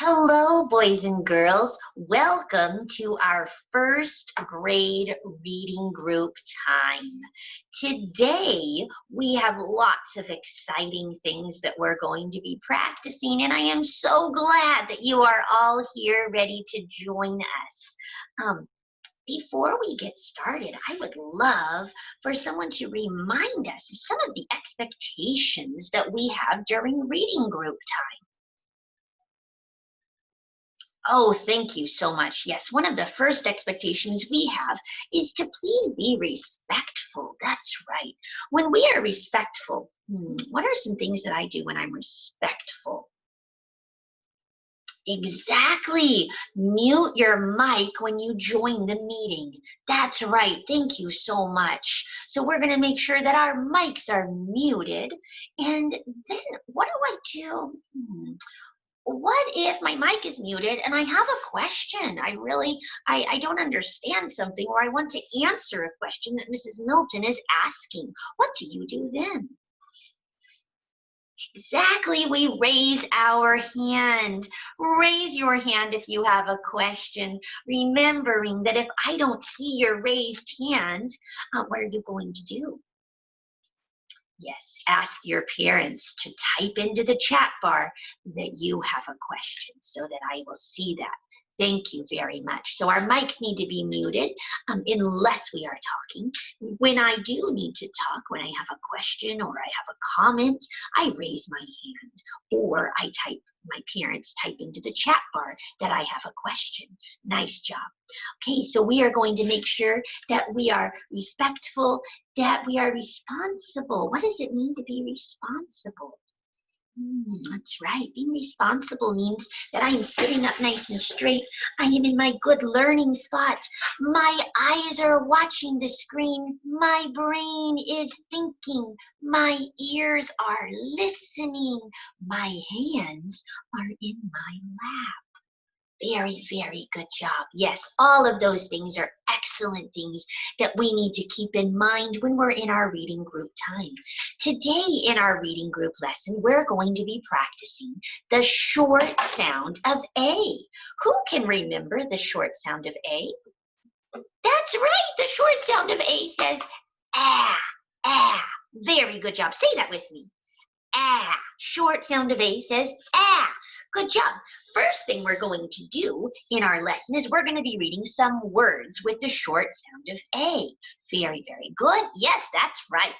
Hello, boys and girls. Welcome to our first grade reading group time. Today, we have lots of exciting things that we're going to be practicing, and I am so glad that you are all here ready to join us. Before we get started, I would love for someone to remind us of some of the expectations that we have during reading group time. Oh, thank you so much. Yes, one of the first expectations we have is to please be respectful. That's right. When we are respectful, what are some things that I do when I'm respectful? Exactly. Mute your mic when you join the meeting. That's right. Thank you so much. So we're going to make sure that our mics are muted. And then what do I do? What if my mic is muted and I have a question? I don't understand something, or I want to answer a question that Mrs. Milton is asking. What do you do then? Exactly, we raise our hand. Raise your hand if you have a question, remembering that if I don't see your raised hand, what are you going to do? Yes, ask your parents to type into the chat bar that you have a question so that I will see that. Thank you very much. So our mics need to be muted unless we are talking. When I do need to talk, when I have a question or I have a comment, I raise my hand or my parents type into the chat bar that I have a question. Nice job. Okay, so we are going to make sure that we are respectful, that we are responsible. What does it mean to be responsible? That's right. Being responsible means that I am sitting up nice and straight. I am in my good learning spot. My eyes are watching the screen. My brain is thinking. My ears are listening. My hands are in my lap. Very, very good job. Yes, all of those things are excellent things that we need to keep in mind when we're in our reading group time. Today in our reading group lesson, we're going to be practicing the short sound of A. Who can remember the short sound of A? That's right, the short sound of A says ah, ah. Very good job. Say that with me. Ah. Short sound of A says ah. Good job. First thing we're going to do in our lesson is we're going to be reading some words with the short sound of A. Very, very good. Yes, that's right.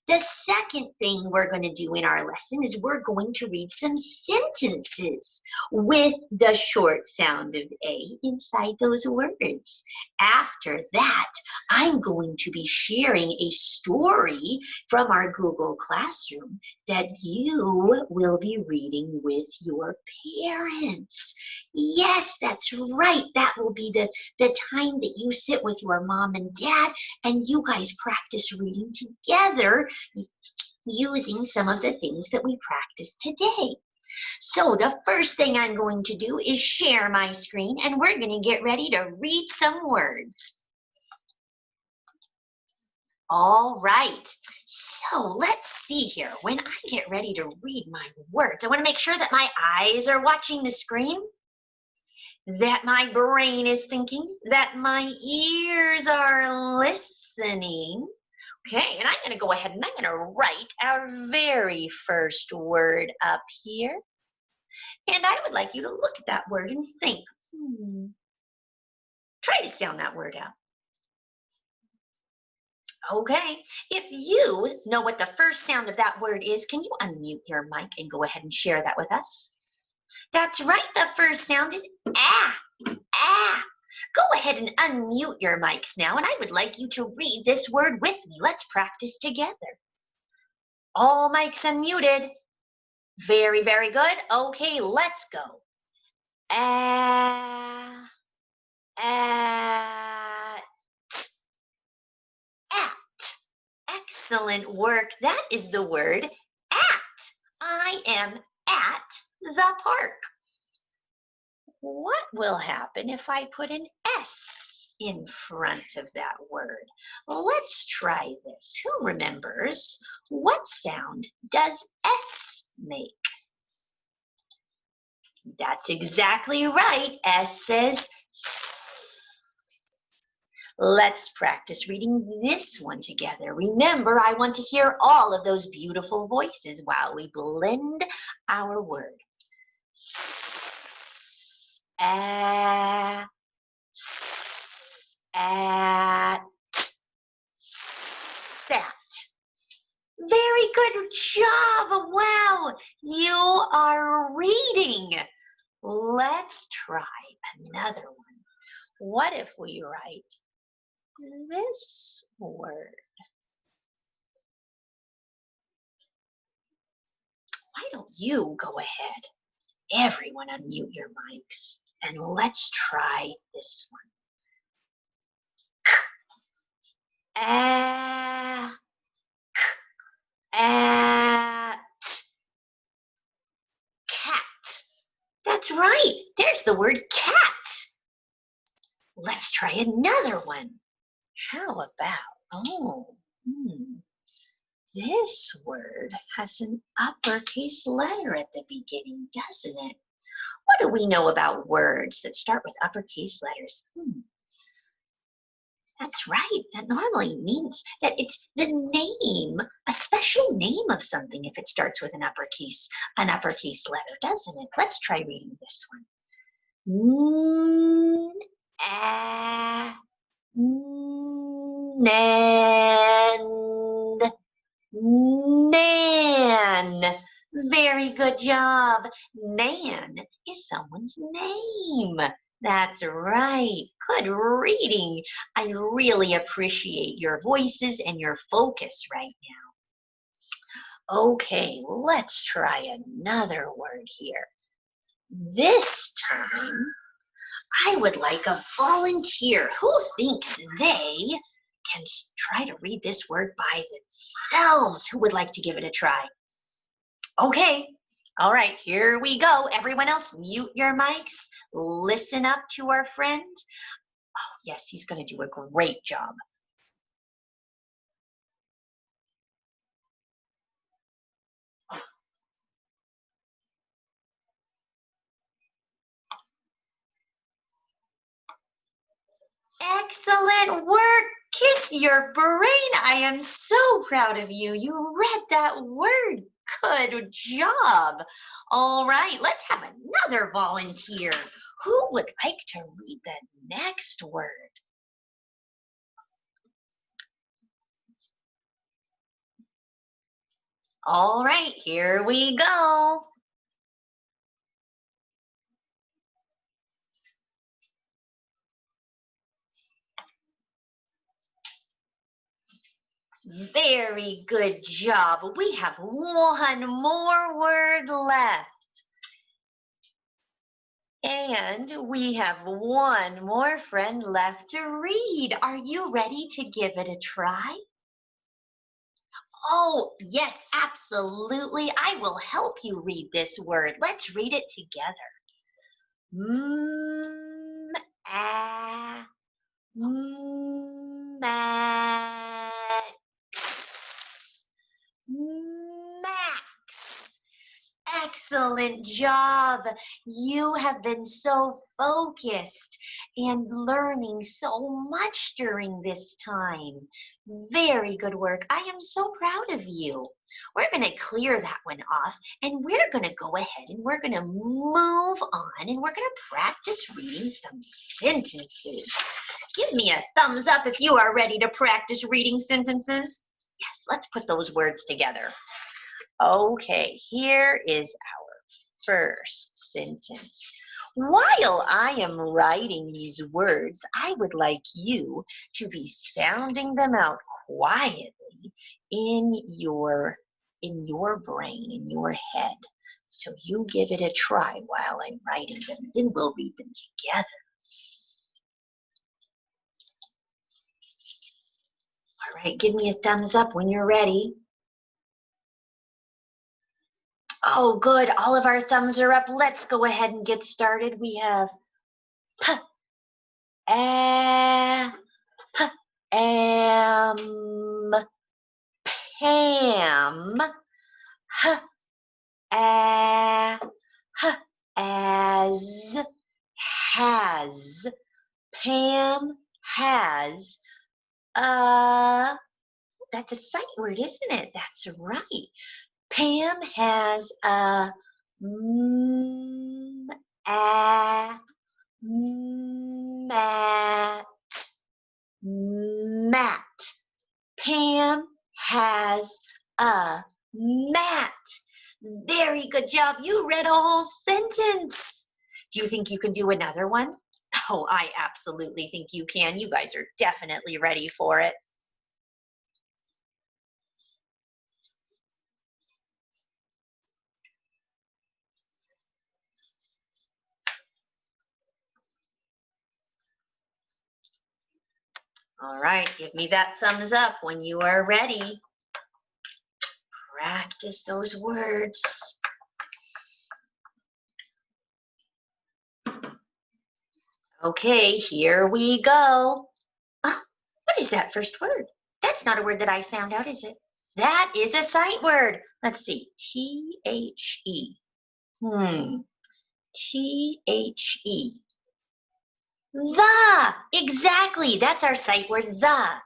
The second thing we're going to do in our lesson is we're going to read some sentences with the short sound of A inside those words. After that, I'm going to be sharing a story from our Google Classroom that you will be reading with your parents. Yes, that's right. That will be the time that you sit with your mom and dad and you guys practice reading together using some of the things that we practiced today. So the first thing I'm going to do is share my screen and we're going to get ready to read some words. All right, so let's see here. When I get ready to read my words, I want to make sure that my eyes are watching the screen, that my brain is thinking, that my ears are listening. Okay, and I'm going to go ahead and I'm going to write our very first word up here. And I would like you to look at that word and think, try to sound that word out. Okay, if you know what the first sound of that word is, can you unmute your mic and go ahead and share that with us? That's right, the first sound is ah, ah. Go ahead and unmute your mics now, and I would like you to read this word with me. Let's practice together. All mics unmuted. Very, very good. Okay, let's go. Ah, at. Excellent work. That is the word at. I am at the park. What will happen if I put an S in front of that word? Let's try this. Who remembers what sound does S make? That's exactly right. S says S. Let's practice reading this one together. Remember, I want to hear all of those beautiful voices while we blend our word. At, at, sat. Very good job. Wow, you are reading. Let's try another one. What if we write this word? Why don't you go ahead? Everyone unmute your mics and let's try this one. At, cat. That's right. There's the word cat. Let's try another one. How about, this word has an uppercase letter at the beginning, doesn't it? What do we know about words that start with uppercase letters? That's right. That normally means that it's the name, a special name of something if it starts with an uppercase letter, doesn't it? Let's try reading this one. Nan. Very good job. Nan is someone's name. That's right. Good reading. I really appreciate your voices and your focus right now. Okay, let's try another word here. This time, I would like a volunteer who thinks they can try to read this word by themselves. Who would like to give it a try? Okay. All right, here we go. Everyone else, mute your mics. Listen up to our friend. Oh, yes, he's going to do a great job. Excellent work. Kiss your brain. I am so proud of you. You read that word. Good job. All right, let's have another volunteer. Who would like to read the next word? All right, here we go. Very good job. We have one more word left. And we have one more friend left to read. Are you ready to give it a try? Oh, yes, absolutely. I will help you read this word. Let's read it together. Max. Excellent job. You have been so focused and learning so much during this time. Very good work. I am so proud of you. We're going to clear that one off and we're going to go ahead and we're going to move on and we're going to practice reading some sentences. Give me a thumbs up if you are ready to practice reading sentences. Yes, let's put those words together. Okay, here is our first sentence. While I am writing these words, I would like you to be sounding them out quietly in your brain, in your head. So you give it a try while I'm writing them, and then we'll read them together. All right, give me a thumbs up when you're ready. Oh, good. All of our thumbs are up. Let's go ahead and get started. We have p, a, p, am, Pam, h, a, h, has, has. Pam has that's a sight word, isn't it? That's right. Pam has a mat. Mat. Pam has a mat. Very good job. You read a whole sentence. Do you think you can do another one? Oh, I absolutely think you can. You guys are definitely ready for it. All right, give me that thumbs up when you are ready. Practice those words. Okay, here we go. Oh, what is that first word? That's not a word that I sound out, is it? That is a sight word. Let's see. T-H-E. T-H-E. The. Exactly. That's our sight word, the.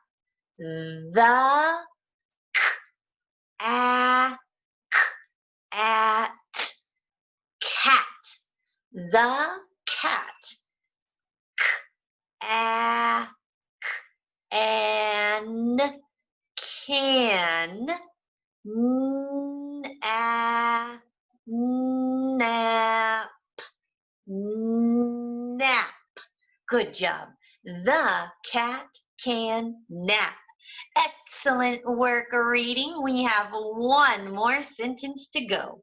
The. At. Cat. The cat. An. Can. Nap. Nap. Good job. The cat can nap. Excellent work reading. We have one more sentence to go.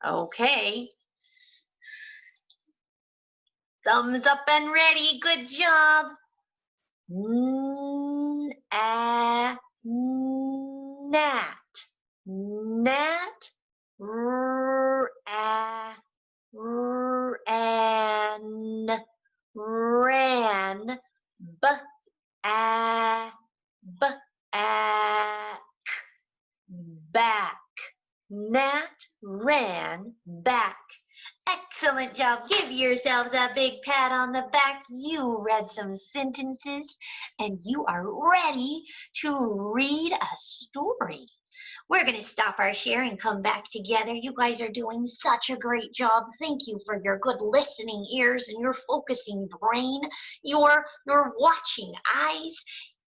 Okay. Thumbs up and ready. Good job. Gnat. Gnat. Ran. Ran. Back. Gnat ran back. Excellent job. Give yourselves a big pat on the back. You read some sentences and you are ready to read a story. We're going to stop our share and come back together. You guys are doing such a great job. Thank you for your good listening ears and your focusing brain, your watching eyes.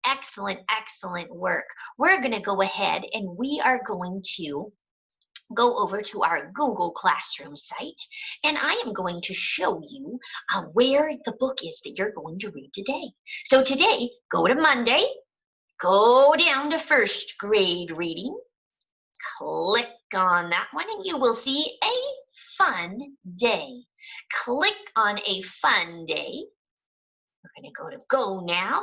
Excellent, excellent work. We're going to go ahead and we are going to go over to our Google Classroom site, and I am going to show you where the book is that you're going to read today. So today, go to Monday, go down to first grade reading, click on that one, and you will see a fun day. Click on a fun day. We're going to go to Go Now.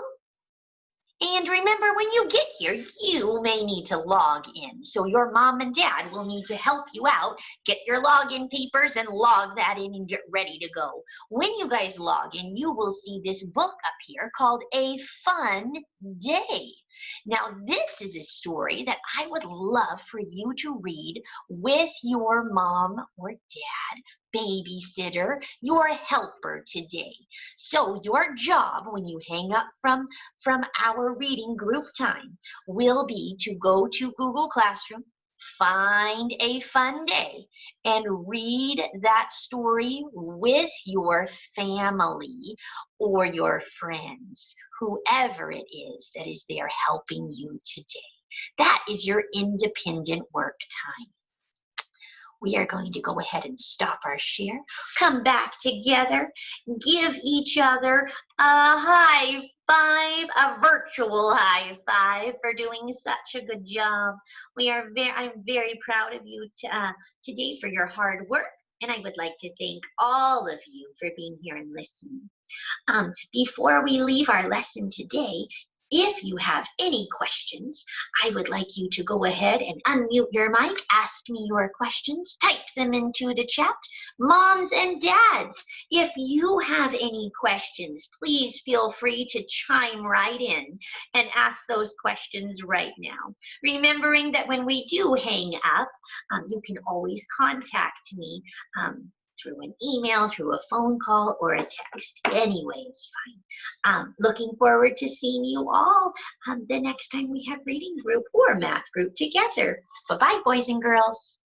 And remember, when you get here, you may need to log in. So your mom and dad will need to help you out. Get your login papers and log that in and get ready to go. When you guys log in, you will see this book up here called A Fun Day. Now, this is a story that I would love for you to read with your mom or dad, babysitter, your helper today. So your job when you hang up from our reading group time will be to go to Google Classroom, find a fun day, and read that story with your family or your friends, whoever it is that is there helping you today. That is your independent work time. We are going to go ahead and stop our share, come back together, give each other a high five, a virtual high five for doing such a good job. I'm very proud of you today for your hard work, and I would like to thank all of you for being here and listening. Before we leave our lesson today, If you have any questions, I would like you to go ahead and unmute your mic, ask me your questions, type them into the chat. Moms and dads, if you have any questions, please feel free to chime right in and ask those questions right now. Remembering that when we do hang up, you can always contact me through an email, through a phone call, or a text. Any way is fine. Looking forward to seeing you all the next time we have reading group or math group together. Bye-bye, boys and girls.